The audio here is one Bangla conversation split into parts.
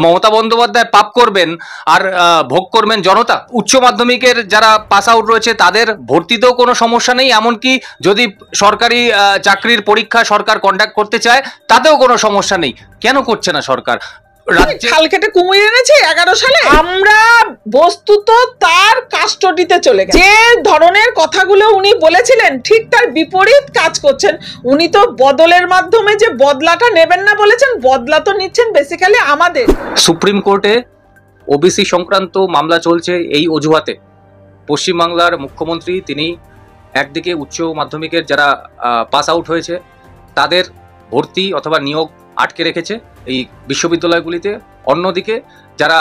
মমতা বন্দ্যোপাধ্যায় পাপ করবেন আর ভোগ করবেন জনতা। উচ্চ মাধ্যমিকের যারা পাস আউট রয়েছে তাদের ভর্তিতেও কোনো সমস্যা নেই, এমনকি যদি সরকারি চাকরির পরীক্ষা সরকার কন্ডাক্ট করতে চায় তাতেও কোনো সমস্যা নেই। কেন করছে না সরকার? খাল কেটে কুমির এনেছে 11 সালে। আমরা বস্তুত তার কাস্টডিতে চলে গেছে। যে ধরনের কথাগুলো উনি বলেছিলেন ঠিক তার বিপরীত কাজ করছেন। উনি তো বদলের মাধ্যমে যে বদলাটা নেবেন না বলেছেন, বদলা তো নিচ্ছেন বেসিক্যালি আমাদের। সুপ্রিম কোর্টে ওবিসি সংক্রান্ত মামলা চলছে এই অজুহাতে। পশ্চিমবাংলার মুখ্যমন্ত্রী তিনি একদিকে উচ্চ মাধ্যমিকের যারা পাস আউট হয়েছে তাদের ভর্তি অথবা নিয়োগ আটকে রেখেছে এই বিশ্ববিদ্যালয়গুলিতে, অন্যদিকে যারা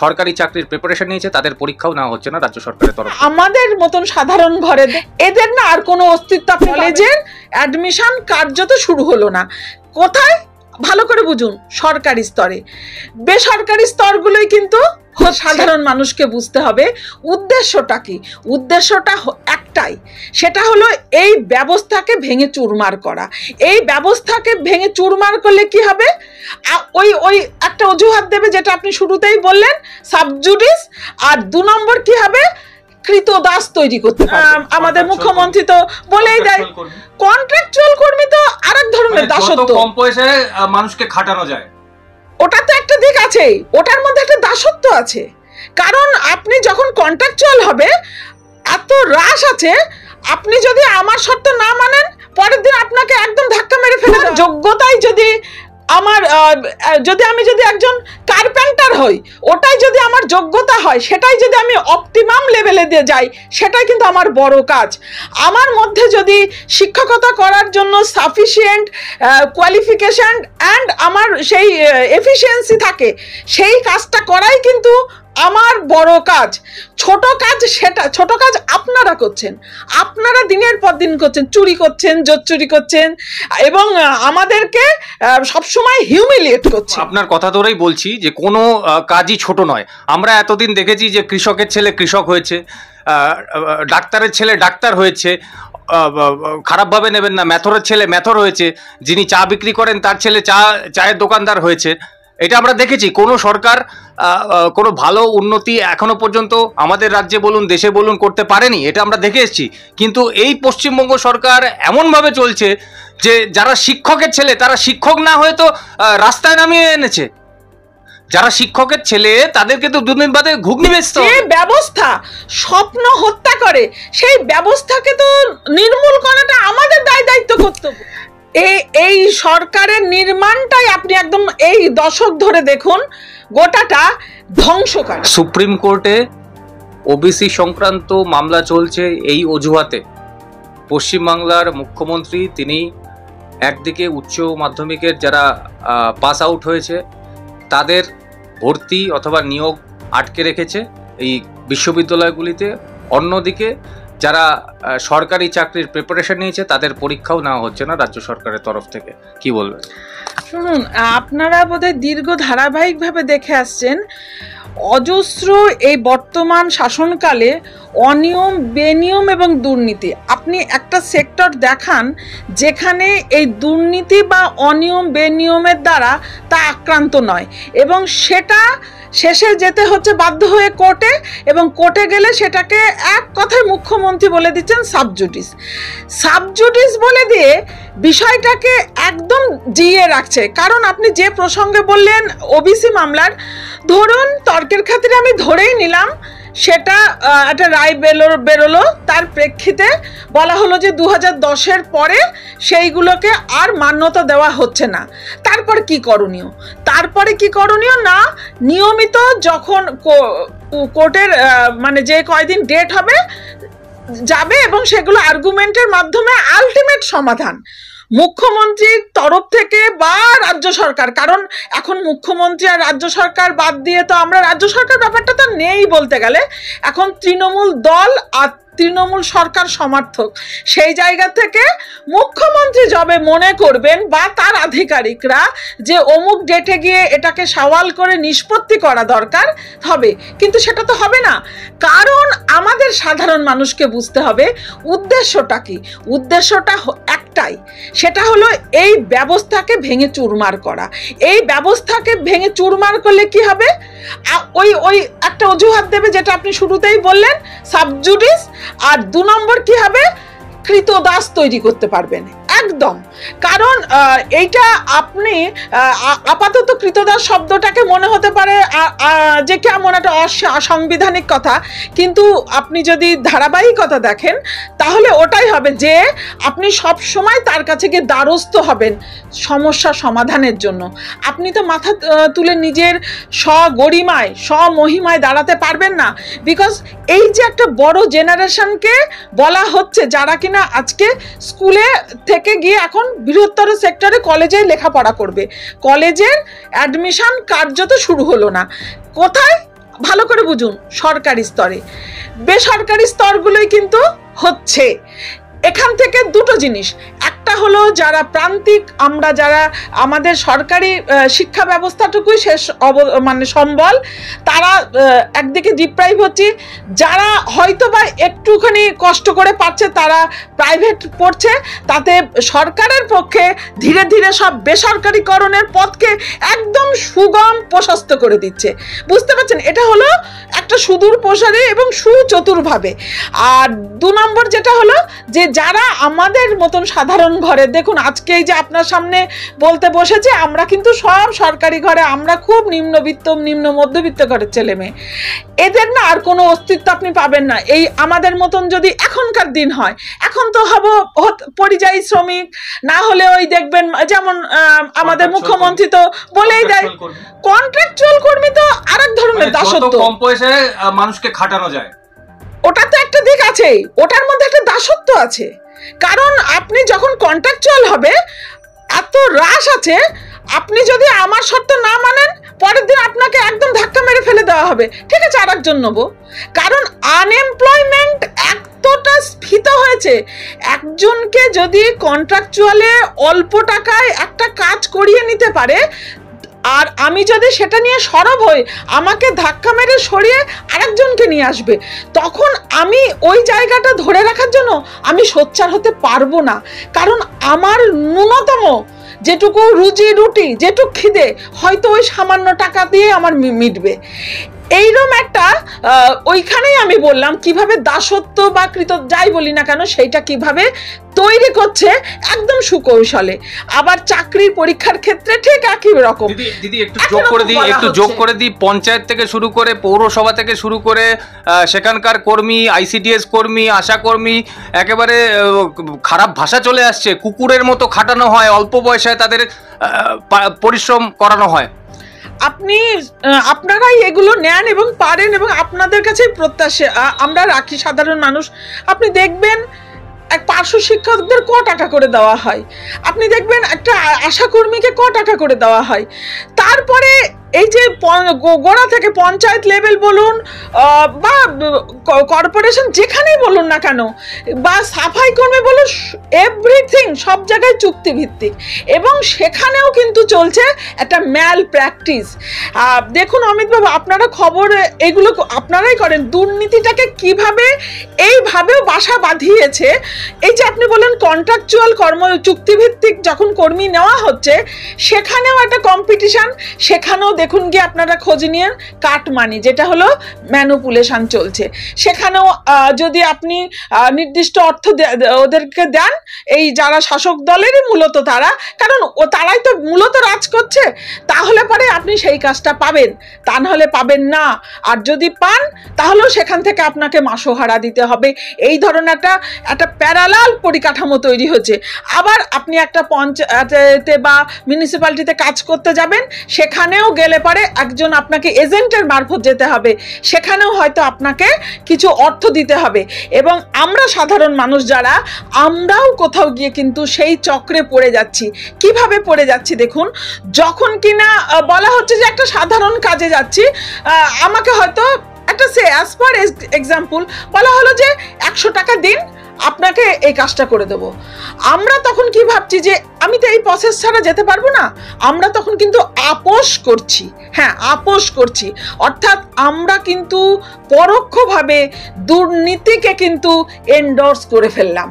সরকারি চাকরির প্রিপারেশন নিয়েছে তাদের পরীক্ষাও নেওয়া হচ্ছে না রাজ্য সরকারের তরফে। আমাদের মতন সাধারণ ঘরে এদের না আর কোনো অস্তিত্ব। কলেজের অ্যাডমিশন কার্যত শুরু হলো না। কোথায়? ভালো করে বুঝুন, সরকারি স্তরে। বেসরকারি স্তরগুলোই কিন্তু সাধারণ মানুষকে বুঝতে হবে উদ্দেশ্যটা কি। উদ্দেশ্যটা একটাই, সেটা হলো এই ব্যবস্থাকে ভেঙে চুরমার করা। এই ব্যবস্থাকে ভেঙে চুরমার করলে কি হবে? ওই একটা অজুহাত দেবে যেটা আপনি শুরুতেই বললেন, সাবজুডিস। আর 2 নম্বর কি হবে? কৃতদাস তৈরি করতে পারবে। আমাদের মুখ্যমন্ত্রী তো বলেই দেয় কন্ট্রাকচুয়াল কর্মী তো আরেক ধরনের দাসত্ব। কম পয়সায় মানুষকে খাটানো যায়, ওটা তো একটা দিক আছে, ওটার মধ্যে একটা দাসত্ব আছে। কারণ আপনি যখন কন্ট্রাকচুয়াল হবে এত রাশ আছে, আপনি যদি আমার শর্ত না মানেন পরের দিন আপনাকে একদম ধাক্কা মেরে ফেলে দেয়। যোগ্যতাই যদি আমি যদি একজন কার্পেন্টার হই, ওটাই যদি আমার যোগ্যতা হয়, সেটাই যদি আমি অপটিমাম লেভেলে দিয়ে যাই, সেটাই কিন্তু আমার বড় কাজ। আমার মধ্যে যদি শিক্ষকতা করার জন্য সাফিসিয়েন্ট কোয়ালিফিকেশন অ্যান্ড আমার সেই এফিসিয়েন্সি থাকে, সেই কাজটা করাই কিন্তু আমার বড় কাজ। ছোট কাজ সেটা, ছোট কাজ আপনারা করছেন, আপনারা দিনের পর দিন করছেন, চুরি করছেন, জোর চুরি করছেন এবং আমাদেরকে সবসময় হিউমিলিয়েট করছেন। আপনার কথা ধরেই বলছি যে কোনো কাজই ছোট নয়। আমরা এতদিন দেখেছি যে কৃষকের ছেলে কৃষক হয়েছে, ডাক্তারের ছেলে ডাক্তার হয়েছে, খারাপভাবে নেবেন না, ম্যাথরের ছেলে ম্যাথর হয়েছে, যিনি চা বিক্রি করেন তার ছেলে চায়ের দোকানদার হয়েছে। এটা আমরা দেখেছি। কোনো সরকার কোনো ভালো উন্নতি এখনো পর্যন্ত আমাদের রাজ্যে বলুন দেশে বলুন করতে পারেনি, এটা আমরা দেখে এসেছি। কিন্তু এই পশ্চিমবঙ্গ সরকার এমনভাবে চলছে যে যারা শিক্ষকের ছেলে তারা শিক্ষক না হয়ে তো রাস্তায় নামিয়ে এনেছে। যারা শিক্ষকের ছেলে তাদেরকে তো 2 দিন বাদে ঘুগনি বেচতে হবে। যে ব্যবস্থা স্বপ্ন হত্যা করে, সেই ব্যবস্থাকে তো নির্মূল করাটা আমাদের দায়িত্ব কর্তব্য। এই সরকারের নির্মাণটাই আপনি একদম এই দশক ধরে দেখুন গোটাটা ধ্বংসকারী। সুপ্রিম কোর্টে ওবিসি সংক্রান্ত মামলা চলছে এই অজুহাতে। পশ্চিমবাংলার মুখ্যমন্ত্রী তিনি একদিকে উচ্চ মাধ্যমিকের যারা পাস আউট হয়েছে তাদের ভর্তি অথবা নিয়োগ আটকে রেখেছে এই বিশ্ববিদ্যালয়গুলিতে, অন্যদিকে যারা সরকারি চাকরির প্রিপারেশন নিয়েছে তাদের পরীক্ষাও নেওয়া হচ্ছে না রাজ্য সরকারের তরফ থেকে। কি বলবেন? শুনুন, আপনারা বোধহয় দীর্ঘ ধারাবাহিকভাবে দেখে আসছেন অজস্র এই বর্তমান শাসনকালে অনিয়ম, বেনিয়ম এবং দুর্নীতি। আপনি একটা সেক্টর দেখান যেখানে এই দুর্নীতি বা অনিয়ম বেনিয়মের দ্বারা তা আক্রান্ত নয়, এবং সেটা শেষে যেতে হচ্ছে বাধ্য হয়ে কোর্টে, এবং কোর্টে গেলে সেটাকে এক কথায় মুখ্যমন্ত্রী বলে দিচ্ছেন সাবজুডিস। সাবজুডিস বলে দিয়ে বিষয়টাকে একদম জিয়ে রাখছে। কারণ আপনি যে প্রসঙ্গে বললেন ওবিসি মামলার, ধরুন তর্কের খাতিরে আমি ধরেই নিলাম সেটা একটা রায় বেরোলো, তার প্রেক্ষিতে বলা হলো যে 2010-এর পরে সেইগুলোকে আর মান্যতা দেওয়া হচ্ছে না। তারপর কি করণীয়? তারপরে কি করণীয় না, নিয়মিত যখন কোর্টের মানে যে কয়দিন ডেট হবে যাবে এবং সেগুলো আর্গুমেন্টের মাধ্যমে আলটিমেট সমাধান মুখ্যমন্ত্রীর তরফ থেকে বা রাজ্য সরকার। কারণ এখন মুখ্যমন্ত্রী আর রাজ্য সরকার বাদ দিয়ে তো আমরা রাজ্য সরকার ব্যাপারটা তো নেই বলতে গেলে, এখন তৃণমূল দল আর তৃণমূল সরকার সমর্থক, সেই জায়গা থেকে মুখ্যমন্ত্রী যবে মনে করবেন বা তার আধিকারিকরা যে অমুক ডেটে গিয়ে এটাকে সওয়াল করে নিষ্পত্তি করা দরকার হবে, কিন্তু সেটা তো হবে না। কারণ আমাদের সাধারণ মানুষকে বুঝতে হবে উদ্দেশ্যটা কি। উদ্দেশ্যটা একটাই, সেটা হলো এই ব্যবস্থাকে ভেঙে চুরমার করা। এই ব্যবস্থাকে ভেঙে চুরমার করলে কি হবে, ওই একটা অজুহাত দেবে যেটা আপনি শুরুতেই বললেন, সাবজুডিস। আর 2 নম্বর কি হবে, কৃতদাস তৈরি করতে পারবেন একদম। কারণ এইটা আপনি আপাতত কৃতদাস শব্দটাকে মনে হতে পারে যে কেমন একটা অসাংবিধানিক কথা, কিন্তু আপনি যদি ধারাবাহিকতা দেখেন তাহলে ওটাই হবে যে আপনি সব সময় তার কাছে গিয়ে দ্বারস্থ হবেন সমস্যা সমাধানের জন্য। আপনি তো মাথা তুলে নিজের স্বগরিমায় স্বমহিমায় দাঁড়াতে পারবেন না। বিকজ এই যে একটা বড় জেনারেশনকে বলা হচ্ছে যারা কিনা আজকে স্কুলে থেকে গিয়ে এখন বৃহত্তর সেক্টরে কলেজে লেখাপড়া করবে, কলেজের অ্যাডমিশন কার্যত শুরু হলো না। কোথায়, ভালো করে বুঝুন, সরকারি স্তরে। বেসরকারি স্তরগুলোই কিন্তু হচ্ছে। এখান থেকে দুটো জিনিস, একটা হলো যারা প্রান্তিক, আমরা যারা আমাদের সরকারি শিক্ষা ব্যবস্থাটুকুই শেষ মানে সম্বল, তারা একদিকে ডিপ্রাইভ হচ্ছে। যারা হয়তো বা একটুখানি কষ্ট করে পাচ্ছে তারা প্রাইভেট পড়ছে, তাতে সরকারের পক্ষে ধীরে ধীরে সব বেসরকারিকরণের পথকে একদম সুগম প্রশস্ত করে দিচ্ছে। বুঝতে পারছেন, এটা হলো একটা সুদূর প্রসারী এবং সুচতুরভাবে। আর 2 নম্বর যেটা হলো যে যারা আমাদের মতন সাধারণ ঘরে, দেখুন আজকে এই যে আপনার সামনে বলতে বসেছে, আমরা কিন্তু সব সরকারি ঘরে, আমরা খুব নিম্নবিত্ত নিম্ন মধ্যবিত্ত ঘরের ছেলে মেয়ে, এদের না আর কোনো অস্তিত্ব আপনি পাবেন না। এই আমাদের মতন যদি এখনকার দিন হয়, এখন তো হব পরিযায়ী শ্রমিক, না হলে ওই দেখবেন যেমন আমাদের মুখ্যমন্ত্রী তো বলেই দেয় কন্ট্রাকচুয়াল কর্মী, তো আরেক ধরনের দাসত্ব, কম পয়সায় মানুষকে খাটানো যায়। ওটা তো একটা দিক আছে, ওটার মধ্যে একটা দাসত্ব আছে। কারণ আপনি যখন কন্ট্রাকচুয়াল হবে, এত রাশ আছে, আপনি যদি আমার শর্ত না মানেন, পরের দিন আপনাকে একদম ধাক্কা মেরে ফেলে দেওয়া হবে, ঠিক আছে আরেকজন নেবো। কারণ আনএমপ্লয়মেন্ট এতটা স্ফীত হয়েছে, একজনকে যদি কন্ট্রাকচুয়ালে অল্প টাকায় একটা কাজ করিয়ে নিতে পারে, আর আমি যদি সেটা নিয়ে সরব হই, আমাকে ধাক্কা মেরে সরিয়ে আরেকজনকে নিয়ে আসবে, তখন আমি ওই জায়গাটা ধরে রাখার জন্য আমি সোচ্চার হতে পারবো না। কারণ আমার ন্যূনতম যেটুকু রুজি রুটি, যেটুকু খিদে, হয়তো ওই সামান্য টাকা দিয়ে আমার মিটবে। এইরকম একটা ওইখানেই আমি বললাম কিভাবে দাসত্ব বা যাই বলি না কেন, সেইটা কিভাবে তৈরি করছে একদম সুকৌশলে। আবার চাকরির পরীক্ষার ক্ষেত্রে ঠিক একই রকম। দিদি একটু যোগ করে দিই, পঞ্চায়েত থেকে শুরু করে পৌরসভা থেকে শুরু করে সেখানকার কর্মী, আইসিডিএস কর্মী, আশা কর্মী, একেবারে খারাপ ভাষা চলে আসছে, কুকুরের মতো খাটানো হয়, অল্প পয়সায় তাদের পরিশ্রম করানো হয়। আপনারাই এগুলো নেন এবং পারেন, এবং আপনাদের কাছে প্রত্যাশা আমরা রাখি সাধারণ মানুষ। আপনি দেখবেন এক পার্শ্ব শিক্ষকদের ক টাকা করে দেওয়া হয়, আপনি দেখবেন একটা আশাকর্মীকে ক টাকা করে দেওয়া হয়। তারপরে এই যে গোড়া থেকে পঞ্চায়েত লেভেল বলুন বা কর্পোরেশন যেখানেই বলুন না কেন, বা সাফাই কর্মী বলুন, এভরিথিং সব জায়গায় চুক্তিভিত্তিক, এবং সেখানেও কিন্তু চলছে একটা ম্যাল প্র্যাকটিস। দেখুন অমিতবাবু, আপনারা খবর এগুলো আপনারাই করেন, দুর্নীতিটাকে কিভাবে এইভাবেও বাসা বাঁধিয়েছে। এই যে আপনি বলেন কন্ট্রাকচুয়াল চুক্তিভিত্তিক যখন কর্মী নেওয়া হচ্ছে, সেখানেও একটা কম্পিটিশন, সেখানেও দেখুন গিয়ে আপনারা খোঁজ নিয়ে কাট মানি, যেটা হলো ম্যানুপুলেশন চলছে। সেখানেও যদি আপনি নির্দিষ্ট অর্থ ওদেরকে দেন, এই যারা শাসক দলেরই মূলত তারা, কারণ তারাই তো মূলত রাজ করছে, তাহলে পরে আপনি সেই কাজটা পাবেন, তা নাহলে পাবেন না। আর যদি পান তাহলেও সেখান থেকে আপনাকে মাসোহারা দিতে হবে। এই ধরনের একটা প্যারালাল পরিকাঠামো তৈরি হচ্ছে। আবার আপনি একটা পঞ্চায়েতে বা মিউনিসিপ্যালিটিতে কাজ করতে যাবেন, সেখানেও গেলে পরে একজন আপনাকে এজেন্টের মারফত যেতে হবে, সেখানেও হয়তো আপনাকে কিছু অর্থ দিতে হবে। এবং আমরা সাধারণ মানুষ যারা, আমরাও কোথাও গিয়ে কিন্তু সেই চক্রে পড়ে যাচ্ছি। কিভাবে পড়ে যাচ্ছি দেখুন, যখন কিনা বলা হচ্ছে যে একটা সাধারণ কাজে যাচ্ছি, আমাকে হয়তো একটা লেট আস সে অ্যাজ পার এক্সাম্পল বলা হলো যে 100 টাকা দিন, আপনাকে এই কাজটা করে দেবো। আমরা তখন কি ভাবছি যে আমি তো এই প্রসেস ছাড়া যেতে পারবো না, আমরা তখন কিন্তু আপোষ করছি। হ্যাঁ, আপোষ করছি, অর্থাৎ আমরা কিন্তু পরোক্ষভাবে দুর্নীতিকে কিন্তু এন্ডোর্স করে ফেললাম।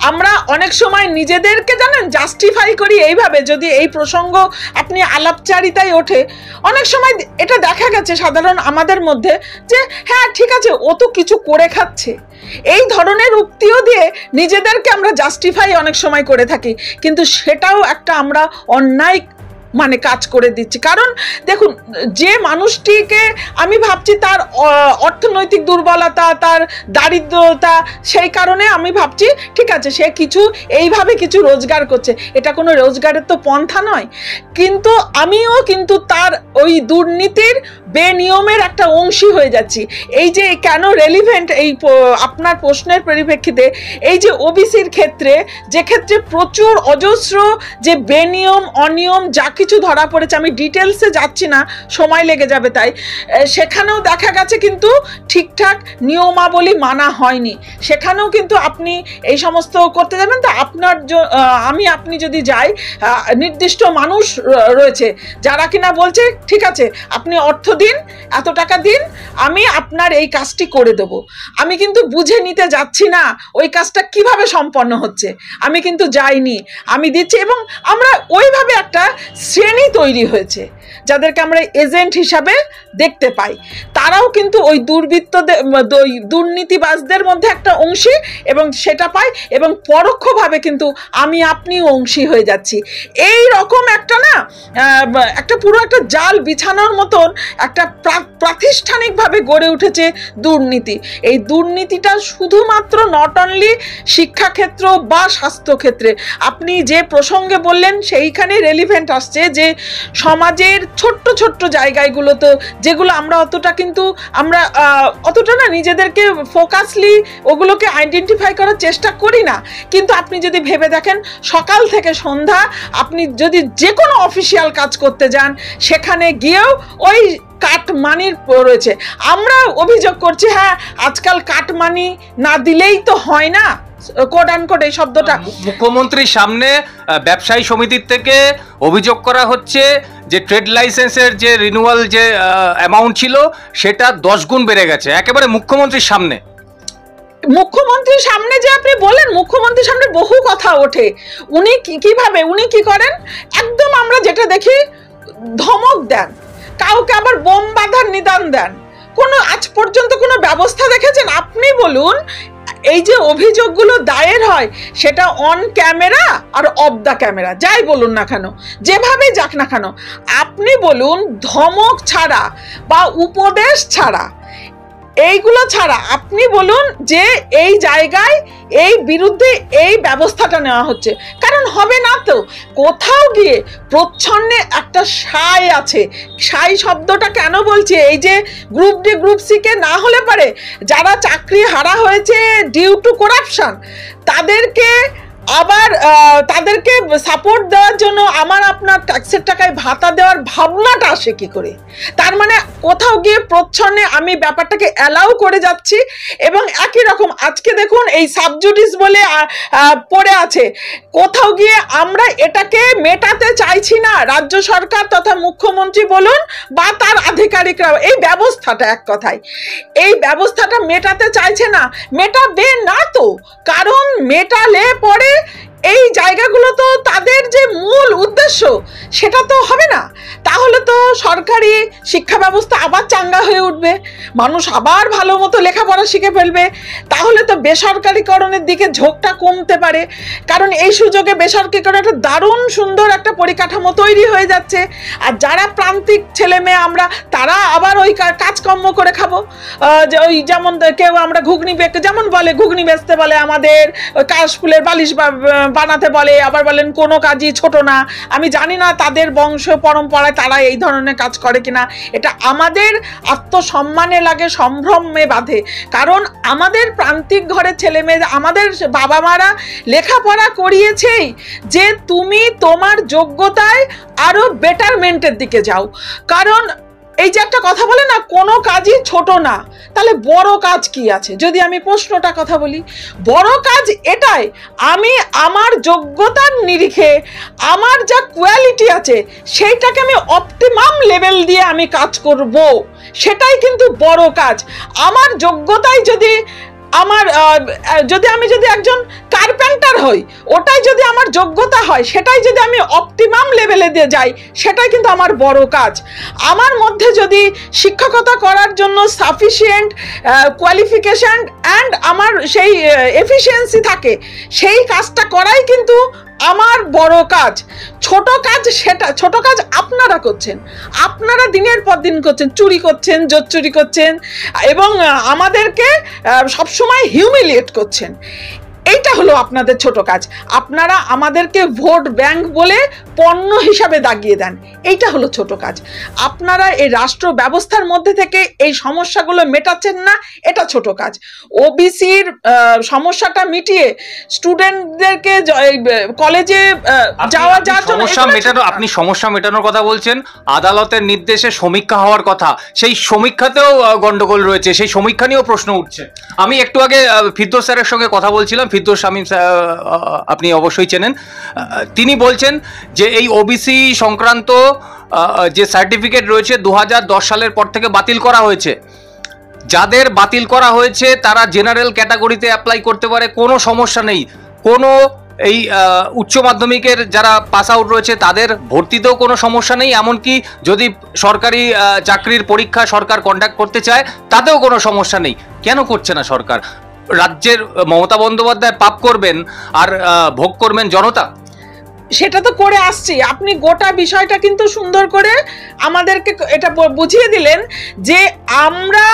আমরা অনেক সময় নিজেদেরকে জানেন জাস্টিফাই করি এইভাবে, যদি এই প্রসঙ্গ আপনি আলাপচারিতায় ওঠে, অনেক সময় এটা দেখা গেছে সাধারণ আমাদের মধ্যে যে হ্যাঁ ঠিক আছে, ও তো কিছু করে খাচ্ছে, এই ধরনের উক্তিও দিয়ে নিজেদেরকে আমরা জাস্টিফাই অনেক সময় করে থাকি, কিন্তু সেটাও একটা আমরা অন্যায় মানে কাজ করে দিচ্ছি। কারণ দেখুন, যে মানুষটিকে আমি ভাবছি তার অর্থনৈতিক দুর্বলতা, তার দারিদ্রতা, সেই কারণে আমি ভাবছি ঠিক আছে সে কিছু এইভাবে কিছু রোজগার করছে, এটা কোনো রোজগারের তো পন্থা নয়, কিন্তু আমিও কিন্তু তার ওই দুর্নীতির বেনিয়মের একটা অংশী হয়ে যাচ্ছি। এই যে কেন রেলিভেন্ট এই আপনার প্রশ্নের পরিপ্রেক্ষিতে, এই যে ওবিসির ক্ষেত্রে, যে ক্ষেত্রে প্রচুর অজস্র যে বেনিয়ম অনিয়ম যা কিছু ধরা পড়েছে, আমি ডিটেলসে যাচ্ছি না, সময় লেগে যাবে, তাই সেখানেও দেখা গেছে কিন্তু ঠিকঠাক নিয়মাবলী মানা হয়নি, সেখানেও কিন্তু আপনি এই সমস্ত করতে যাবেন তো আপনার আপনি যদি যাই, নির্দিষ্ট মানুষ রয়েছে যারা কিনা বলছে ঠিক আছে আপনি অর্থ দিন, এত টাকা দিন, আমি আপনার এই কাজটি করে দেব। আমি কিন্তু বুঝে নিতে যাচ্ছি না ওই কাজটা কিভাবে সম্পন্ন হচ্ছে, আমি কিন্তু যাইনি, আমি দিচ্ছি, এবং আমরা ওইভাবে একটা শ্রেণী তৈরি হয়েছে যাদেরকে আমরা এজেন্ট হিসাবে দেখতে পাই, তারাও কিন্তু ওই দুর্নীতিবাজদের মধ্যে একটা অংশী, এবং সেটা পাই, এবং পরোক্ষভাবে কিন্তু আমি আপনিও অংশী হয়ে যাচ্ছি। এই রকম একটা না একটা পুরো একটা জাল বিছানোর মতন একটা প্রাতিষ্ঠানিকভাবে গড়ে উঠেছে দুর্নীতি। এই দুর্নীতিটা শুধুমাত্র নট অনলি শিক্ষাক্ষেত্র বা স্বাস্থ্যক্ষেত্রে, আপনি যে প্রসঙ্গে বললেন সেইখানে রেলিভেন্ট আসছে যে সমাজের ছোট্ট ছোট্ট জায়গাগুলোতে, যেগুলো আমরা অতটা না নিজেদেরকে ফোকাসলি ওগুলোকে আইডেন্টিফাই করার চেষ্টা করি না, কিন্তু আপনি যদি ভেবে দেখেন সকাল থেকে সন্ধ্যা আপনি যদি যে কোনো অফিসিয়াল কাজ করতে যান, সেখানে গিয়েও ওই কাটমানির রয়েছে। আমরা অভিযোগ করছি হ্যাঁ আজকাল কাটমানি না দিলেই তো হয় না, কোড আনকোড এই শব্দটা। মুখ্যমন্ত্রীর সামনে ব্যবসায়ী সমিতির থেকে অভিযোগ করা হচ্ছে যে ট্রেড লাইসেন্সের যে রিনিউয়াল যে অ্যামাউন্ট ছিল সেটা 10 গুণ বেড়ে গেছে, একেবারে মুখ্যমন্ত্রীর সামনে। মুখ্যমন্ত্রীর সামনে যে আপনি বলেন, মুখ্যমন্ত্রীর সামনে বহু কথা ওঠে, উনি কি করেন, একদম আমরা যেটা দেখি ধমক দেন, কাউকে আবার বোম বাঁধার নিদান দেন, কোনো আজ পর্যন্ত কোনো ব্যবস্থা দেখেছেন? আপনি বলুন, এই যে অভিযোগগুলো দায়ের হয় সেটা অন ক্যামেরা আর অফ দ্য ক্যামেরা, যাই বলুন না কেন, যেভাবেই যাক না কেন, আপনি বলুন ধমক ছাড়া বা উপদেশ ছাড়া, এইগুলো ছাড়া আপনি বলুন যে এই জায়গায় এই বিরুদ্ধে এই ব্যবস্থাটা নেওয়া হচ্ছে, কারণ হবে না তো। কোথাও গিয়ে প্রচ্ছন্নে একটা সাই আছে, সাই শব্দটা কেন বলছি, এই যে group D group C K না হলে পারে যারা চাকরি হারা হয়েছে ডিউ টু করাপশন, তাদেরকে আবার তাদেরকে সাপোর্ট দেওয়ার জন্য আমার আপনার ট্যাক্সের টাকায় ভাতা দেওয়ার ভাবনাটা আসে কি করে? তার মানে কোথাও গিয়ে প্রচ্ছন্নে আমি ব্যাপারটাকে অ্যালাউ করে যাচ্ছি। এবং একই রকম আজকে দেখুন এই সাবজুডিস বলে পড়ে আছে, কোথাও গিয়ে আমরা এটাকে মেটাতে চাইছি না, রাজ্য সরকার তথা মুখ্যমন্ত্রী বলুন বা তার আধিকারিকরা, এই ব্যবস্থাটা এক কথায় এই ব্যবস্থাটা মেটাতে চাইছে না, মেটাবে না তো, কারণ মেটালে পরে এই জায়গাগুলো তো তাদের যে মূল উদ্দেশ্য সেটা তো হবে না, তাহলে তো সরকারি শিক্ষা ব্যবস্থা আবার চাঙ্গা হয়ে উঠবে, মানুষ আবার ভালো মতো লেখাপড়া শিখে ফেলবে, তাহলে তো বেসরকারিকরণের দিকে ঝোঁকটা কমতে পারে, কারণ এই সুযোগে বেসরকারিকরণ একটা দারুণ সুন্দর একটা পরিকাঠামো তৈরি হয়ে যাচ্ছে, আর যারা প্রান্তিক ছেলে মেয়ে আমরা তারা আবার ওই কাজকর্ম করে খাবো, যে ওই যেমন কেউ আমরা ঘুগনি যেমন বলে ঘুগনি বেচতে বলে, আমাদের ওই কাশফুলের বালিশ বানাতে বলে, আবার বলেন কোনো কাজই ছোট না। আমি জানি না তাদের বংশ পরম্পরায় তারা এই ধরনের কাজ করে কিনা, এটা আমাদের আত্মসম্মানে লাগে, সম্ভ্রমে বাঁধে, কারণ আমাদের প্রান্তিক ঘরের ছেলে মেয়ে আমাদের বাবা মারা লেখাপড়া করিয়েছেই যে তুমি তোমার যোগ্যতায় আরো বেটারমেন্টের দিকে যাও, কারণ এই যে একটা কথা বলে না, কোনো কাজই ছোট না, তাহলে বড় কাজ কি আছে? যদি আমি প্রশ্নটা কথা বলি, বড় কাজ এটাই, আমি আমার যোগ্যতার নিরিখে আমার যা কোয়ালিটি আছে সেইটাকে আমি অপটিমাম লেভেল দিয়ে আমি কাজ করব, সেটাই কিন্তু বড় কাজ। আমার যোগ্যতাই যদি আমি যদি একজন কার্পেন্টার হই, ওটাই যদি আমার যোগ্যতা হয়, সেটাই যদি আমি অপটিমাম লেভেলে দিয়ে যাই, সেটাই কিন্তু আমার বড় কাজ। আমার মধ্যে যদি শিক্ষকতা করার জন্য সাফিসিয়েন্ট কোয়ালিফিকেশন অ্যান্ড আমার সেই এফিসিয়েন্সি থাকে, সেই কাজটা করাই কিন্তু আমার বড় কাজ। ছোট কাজ, সেটা ছোট কাজ আপনারা করছেন, আপনারা দিনের পর দিন করছেন, চুরি করছেন, জোর চুরি করছেন এবং আমাদেরকে সবসময় হিউমিলিয়েট করছেন। এইটা হলো আপনাদের ছোট কাজ। আপনারা আমাদেরকে ভোট ব্যাংক বলে পণ্য হিসাবে দাগিয়ে দেন, এইটা হলো ছোট কাজ। আপনারা এই রাষ্ট্র ব্যবস্থার মধ্যে থেকে এই সমস্যাগুলো মেটাচ্ছেন না, এটা ছোট কাজ। ওবিসির সমস্যাটা মিটিয়ে স্টুডেন্টদেরকে কলেজে যাওয়ার জন্য আপনি সমস্যা মেটানোর কথা বলছেন, আদালতের নির্দেশে সমীক্ষা হওয়ার কথা, সেই সমীক্ষাতেও গন্ডগোল রয়েছে, সেই সমীক্ষা নিয়েও প্রশ্ন উঠছে। আমি একটু আগে ফিরদৌস স্যারের সঙ্গে কথা বলছিলাম, ফিরদৌস শামীম আপনি অবশ্যই চেনেন। তিনি বলছেন যে এই ওবিসি সংক্রান্ত যে সার্টিফিকেট রয়েছে 2010 সালের পর থেকে বাতিল করা হয়েছে। যাদের বাতিল করা হয়েছে তারা জেনারেল ক্যাটাগরিতে অ্যাপ্লাই করতে পারে, কোনো সমস্যা নেই। কোনো এই উচ্চ মাধ্যমিকের যারা পাস আউট রয়েছে তাদের ভর্তিতেও কোনো সমস্যা নেই, এমনকি যদি সরকারি চাকরির পরীক্ষা সরকার কন্ডাক্ট করতে চায় তাতেও কোনো সমস্যা নেই। কেন করছে না সরকার? রাজ্যের মমতা বন্দ্যোপাধ্যায় পাপ করবেন আর ভোগ করবেন জনতা। সেটা তো করে আসছি। আপনি গোটা বিষয়টা কিন্তু সুন্দর করে আমাদেরকে এটা বুঝিয়ে দিলেন যে আমরা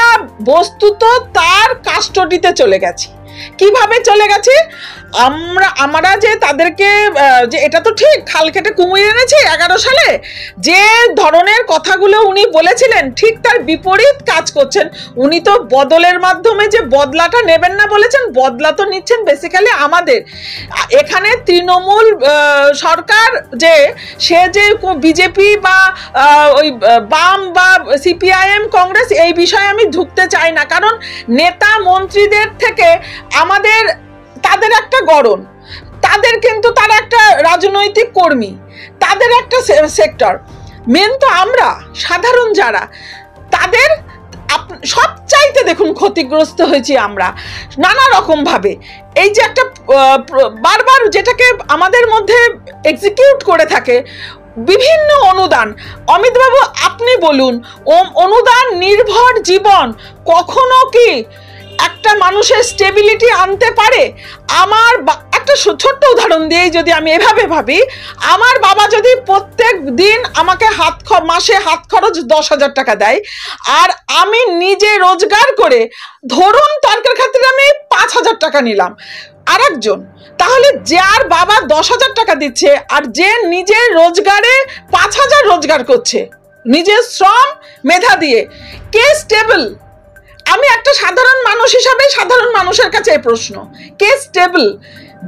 বস্তুত তার কাস্টডিতে চলে গেছি। কিভাবে চলে গেছি? আমরা যে তাদেরকে, যে এটা তো ঠিক খাল কেটে কুমির এনেছি 11 সালে, যে ধরনের কথাগুলো উনি বলেছিলেন ঠিক তার বিপরীত কাজ করছেন। উনি তো বদলের মাধ্যমে যে বদলাটা নেবেন না বলেছেন, বদলা তো নিচ্ছেন বেসিক্যালি আমাদের এখানে তৃণমূল সরকার, যে সে যে বিজেপি বা ওই বাম বা সিপিআইএম কংগ্রেস, এই বিষয়ে আমি ঢুকতে চাই না, কারণ নেতা মন্ত্রীদের থেকে তাদের একটা গড়ন, তাদের কিন্তু তারা একটা রাজনৈতিক কর্মী, তাদের একটা সেক্টর। মেন তো আমরা সাধারণ যারা, তাদের সব চাইতে দেখুন ক্ষতিগ্রস্ত হয়েছি আমরা নানা রকম ভাবে। এই যে একটা বারবার যেটাকে আমাদের মধ্যে এক্সিকিউট করে থাকে বিভিন্ন অনুদান। অমিতবাবু আপনি বলুন, অনুদান নির্ভর জীবন কখনো কি একটা মানুষের স্টেবিলিটি আনতে পারে? আমার একটা ছোট্ট উদাহরণ দিয়ে যদি আমি এভাবে ভাবি, আমার বাবা যদি প্রত্যেক দিন আমাকে মাসে হাত খরচ 10,000 টাকা দেয়, আর আমি নিজে রোজগার করে ধরুন তর্কের ক্ষেত্রে আমি 5,000 টাকা নিলাম আরেকজন, তাহলে যার বাবা 10,000 টাকা দিচ্ছে আর যে নিজের রোজগারে 5,000 রোজগার করছে নিজের শ্রম মেধা দিয়ে, কে স্টেবল? আমি একটা সাধারণ মানুষ হিসাবে সাধারণ মানুষের কাছে এই প্রশ্ন, কে স্টেবল?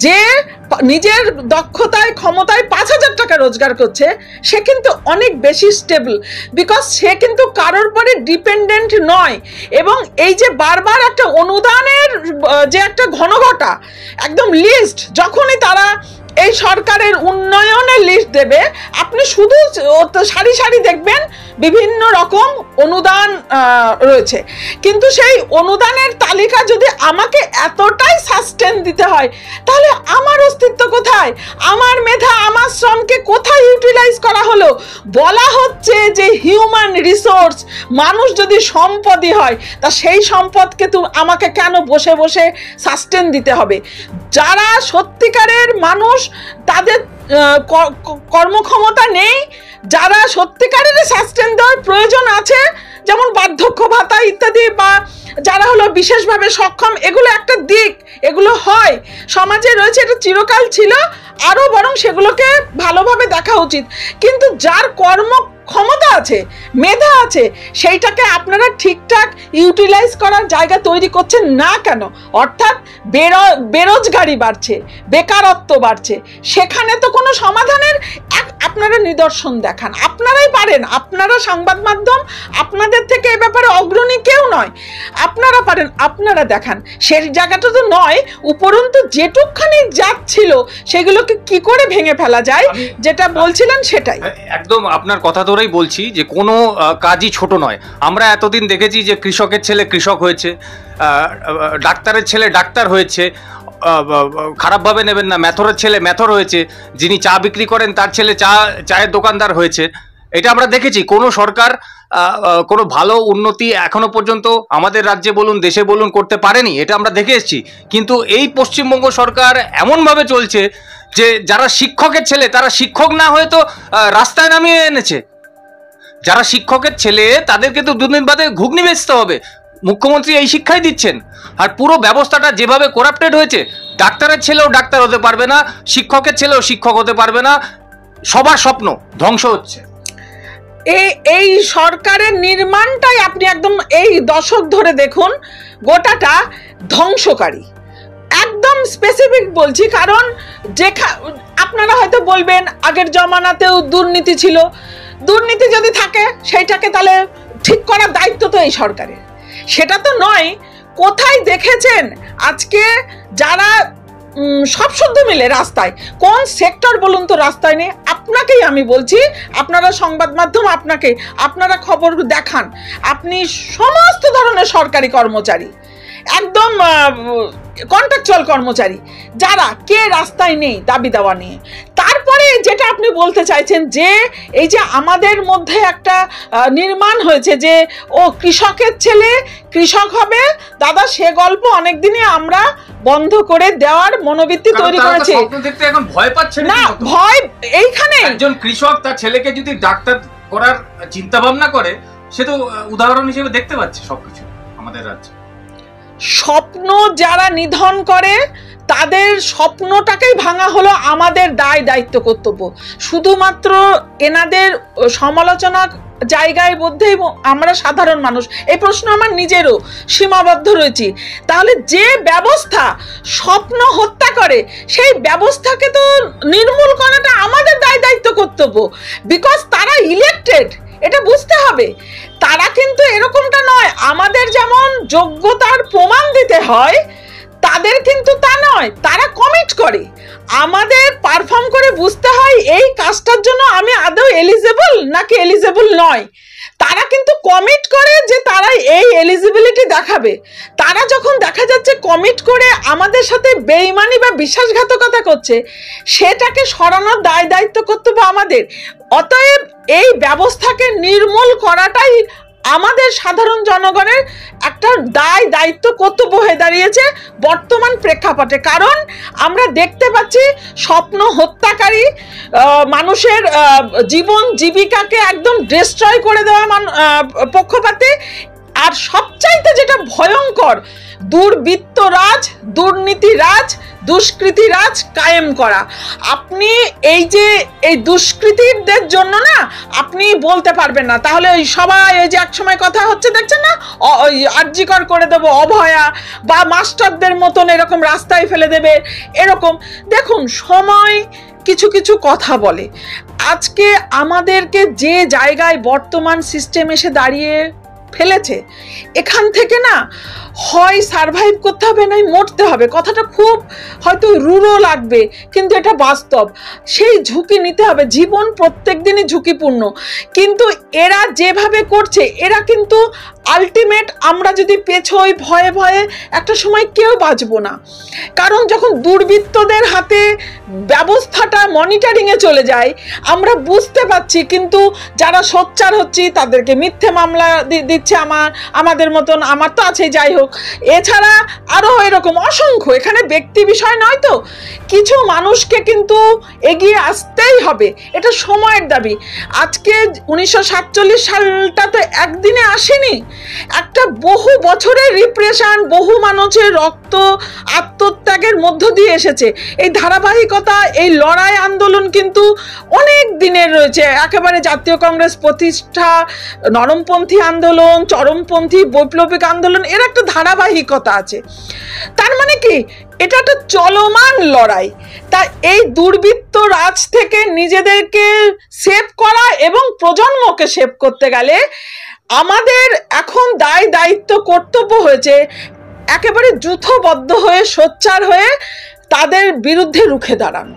যে নিজের দক্ষতায় ক্ষমতায় 5,000 টাকা রোজগার করছে সে কিন্তু অনেক বেশি স্টেবল, বিকজ সে কিন্তু কারোর পরে ডিপেন্ডেন্ট নয়। এবং এই যে বারবার একটা অনুদানের যে একটা ঘনঘটা একদম লিস্ট, যখনই তারা এই সরকারের উন্নয়নের লিস্ট দেবে, আপনি শুধু সারি সারি দেখবেন বিভিন্ন রকম অনুদান রয়েছে, কিন্তু সেই অনুদানের তালিকা যদি আমাকে এতটাই সাস্টেন দিতে হয়, তাহলে আমার অস্তিত্ব কোথায়? আমার মেধা, আমার শ্রমকে কোথায় ইউটিলাইজ করা হলো? বলা হচ্ছে যে হিউম্যান রিসোর্স, মানুষ যদি সম্পদই হয়, তা সেই সম্পদকে তো আমাকে কেন বসে বসে সাস্টেন দিতে হবে? যারা সত্যিকারের মানুষ, তাদের কর্মক্ষমতা নেই, যারা সত্যিকারের সাস্টেন দেওয়ার প্রয়োজন আছে, যেমন বার্ধক্য ভাতা ইত্যাদি, বা যারা হলো বিশেষভাবে সক্ষম, এগুলো একটা দিক, এগুলো হয় সমাজে রয়েছে, এটা চিরকাল ছিল, আরো বরং সেগুলোকে ভালোভাবে দেখা উচিত। কিন্তু যার ক্ষমতা আছে, মেধা আছে, সেইটাকে আপনারা ঠিকঠাক ইউটিলাইজ করার জায়গা তৈরি করছেন না কেন? অর্থাৎ বেরোজগারি বাড়ছে, বেকারত্ব বাড়ছে, সেখানে তো কোনো সমাধানের আপনারা নিদর্শন দেখান। আপনারাই পারেন, আপনারা সংবাদ মাধ্যম, আপনাদের থেকে এ ব্যাপারে অগ্রণী কেউ নয়, আপনারা পারেন, আপনারা দেখান। সেই জায়গাটা তো নয়, উপরন্তু যেটুকখানি যাচ্ছিল সেগুলোকে কি করে ভেঙে ফেলা যায়, যেটা বলছিলেন সেটাই। একদম আপনার কথা ধরেই বলছি যে কোনো কাজই ছোট নয়। আমরা এতদিন দেখেছি যে কৃষকের ছেলে কৃষক হয়েছে, ডাক্তারের ছেলে ডাক্তার হয়েছে, খারাপভাবে নেবেন না, ম্যাথরের ছেলে ম্যাথর হয়েছে, যিনি চা বিক্রি করেন তার ছেলে চায়ের দোকানদার হয়েছে। এটা আমরা দেখেছি। কোনো সরকার কোনো ভালো উন্নতি এখনো পর্যন্ত আমাদের রাজ্যে বলুন, দেশে বলুন, করতে পারেনি, এটা আমরা দেখে এসেছি। কিন্তু এই পশ্চিমবঙ্গ সরকার এমনভাবে চলছে যে যারা শিক্ষকের ছেলে তারা শিক্ষক না হয়ে তো রাস্তায় নামিয়ে এনেছে। যারা শিক্ষকের ছেলে তাদেরকে তো দুদিন বাদে ঘুগনি বেচতে হবে। মুখ্যমন্ত্রী এই শিক্ষাই দিচ্ছেন। আর পুরো ব্যবস্থাটা যেভাবে করাপ্টেড হয়েছে, ডাক্তারের ছেলেও ডাক্তার হতে পারবে না, শিক্ষকের ছেলেও শিক্ষক হতে পারবে না, সবার স্বপ্ন ধ্বংস হচ্ছে। এই সরকারের নির্মাণটাই আপনি একদম এই দশক ধরে দেখুন, গোটাটা ধ্বংসকারী। একদম স্পেসিফিক বলছি, কারণ আপনারা হয়তো বলবেন আগের জমানাতেও দুর্নীতি ছিল, দুর্নীতি যদি থাকে সেইটাকে তাহলে ঠিক করার দায়িত্ব তো এই সরকারের, সেটা তো নয়। কোথায় দেখেছেন আজকে যারা সব শুদ্ধ মিলে রাস্তায়, কোন সেক্টর বলুন তো রাস্তায় নেই? আপনাকেই আমি বলছি, আপনারা সংবাদ মাধ্যম, আপনারা খবর দেখান, আপনি সমস্ত ধরনের সরকারি কর্মচারী, একদম কন্ট্রাকচুয়াল কর্মচারী, যারা কে রাস্তায় নেই দাবি দেওয়া নিয়ে। তারপরে যেটা আপনি বলতে চাইছেন যে এই যে আমাদের মধ্যে একটা নির্মাণ হয়েছে যে ও কৃষকের ছেলে কৃষক হবে, দাদা সে গল্প অনেকদিনই আমরা বন্ধ করে দেওয়ার মনোবৃত্তি তৈরি করেছে। এখন ভয় পাচ্ছে না, ভয় এইখানে একজন কৃষক তার ছেলেকে যদি ডাক্তার করার চিন্তা ভাবনা করে, সে তো উদাহরণ হিসেবে দেখতে পাচ্ছে সবকিছু আমাদের রাজ্যে। স্বপ্ন যারা নিধন করে তাদের স্বপ্নটাকেই ভাঙা হলো আমাদের দায় দায়িত্ব কর্তব্য। শুধুমাত্র এনাদের সমালোচনা জায়গায় মধ্যেই আমরা সাধারণ মানুষ, এই প্রশ্ন আমার নিজেরও সীমাবদ্ধ রয়েছি। তাহলে যে ব্যবস্থা স্বপ্ন হত্যা করে সেই ব্যবস্থাকে তো নির্মূল করাটা আমাদের দায় দায়িত্ব কর্তব্য, বিকজ তারা ইলেক্টেড, এটা বুঝতে হবে। তারা কিন্তু এরকমটা নয়, আমাদের যেমন যোগ্যতার প্রমাণ দিতে হয় তাদের কিন্তু তা নয়, তারা কমিট করে, আমাদের পারফর্ম করে বুঝতে হয় এই কাজটার জন্য আমি আদৌ এলিজেবল নাকি এলিজেবল নয়। তারা কিন্তু কমিট করে যে তারা এই এলিজিবিলিটি দেখাবে। তারা যখন দেখা যাচ্ছে কমিট করে আমাদের সাথে বেইমানি বা বিশ্বাসঘাতকতা করছে, সেটাকে সরানোর দায় দায়িত্ব কর্তব্য আমাদের। অতএব এই ব্যবস্থাকে নির্মূল করাটাই আমাদের সাধারণ জনগণের একটা দায় দায়িত্ব কর্তব্য হয়ে দাঁড়িয়েছে বর্তমান প্রেক্ষাপটে। কারণ আমরা দেখতে পাচ্ছি স্বপ্ন হত্যাকারী, মানুষের জীবন জীবিকাকে একদম ডিস্ট্রয় করে দেওয়া পক্ষপাতে, আর সবচাইতে যেটা ভয়ঙ্কর, দুর্বৃত্ত রাজ, দুর্নীতি রাজ, দুষ্কৃতি রাজ কায়েম করা। আপনি এই যে এই দুষ্কৃতীদের জন্য না আপনি বলতে পারবেন না, তাহলে ওই সবাই ওই যে একসময় কথা হচ্ছে দেখছেন না, ওই আর্জিকর করে দেবো, অভয়া বা মাস্টারদের মতন এরকম রাস্তায় ফেলে দেবে, এরকম। দেখুন, সময় কিছু কিছু কথা বলে। আজকে আমাদেরকে যে জায়গায় বর্তমান সিস্টেম এসে দাঁড়িয়ে ফেলেছে, এখান থেকে না হয় সারভাইভ করতে হবে, নাই মরতে হবে। কথাটা খুব হয়তো রূঢ় লাগবে, কিন্তু এটা বাস্তব। সেই ঝুঁকি নিতে হবে, জীবন প্রত্যেক দিনই ঝুঁকিপূর্ণ। কিন্তু এরা যেভাবে করছে, এরা কিন্তু আলটিমেট, আমরা যদি পেছোই ভয়ে ভয়ে, একটা সময় কেউ বাঁচবো না। কারণ যখন দুর্বৃত্তদের হাতে ব্যবস্থাটা মনিটরিংয়ে চলে যায়, আমরা বুঝতে পারছি, কিন্তু যারা সোচ্চার হচ্ছি তাদেরকে মিথ্যে মামলা দিচ্ছে, আমাদের মতন, আমার তো আছে, যাই হোক। এছাড়া আরো এরকম অসংখ্য, এখানে ব্যক্তি বিষয় নয় তো, কিছু মানুষকে কিন্তু এগিয়ে আসতেই হবে, এটা সময়ের দাবি। আজকে 1947 সালটা তো একদিনে আসেনি, একটা বহু বছরের রিপ্রেশন, বহু মানুষের রক্ত আত্মত্যাগের মধ্য দিয়ে এসেছে। এই ধারাবাহিকতা, এই লড়াই আন্দোলন কিন্তু অনেক দিনের রয়েছে। একেবারে জাতীয় কংগ্রেস প্রতিষ্ঠা, নরমপন্থী আন্দোলন, চরমপন্থী বৈপ্লবিক আন্দোলন, এর একটা ধারাবাহিকতা আছে। তার মানে কি, এটা একটা চলমান লড়াই। তা এই দুর্বৃত্ত রাজ থেকে নিজেদেরকে সেভ করা এবং প্রজন্মকে সেভ করতে গেলে আমাদের এখন দায় দায়িত্ব কর্তব্য হয়েছে একেবারে যূথবদ্ধ হয়ে সোচ্চার হয়ে তাদের বিরুদ্ধে রুখে দাঁড়ানো।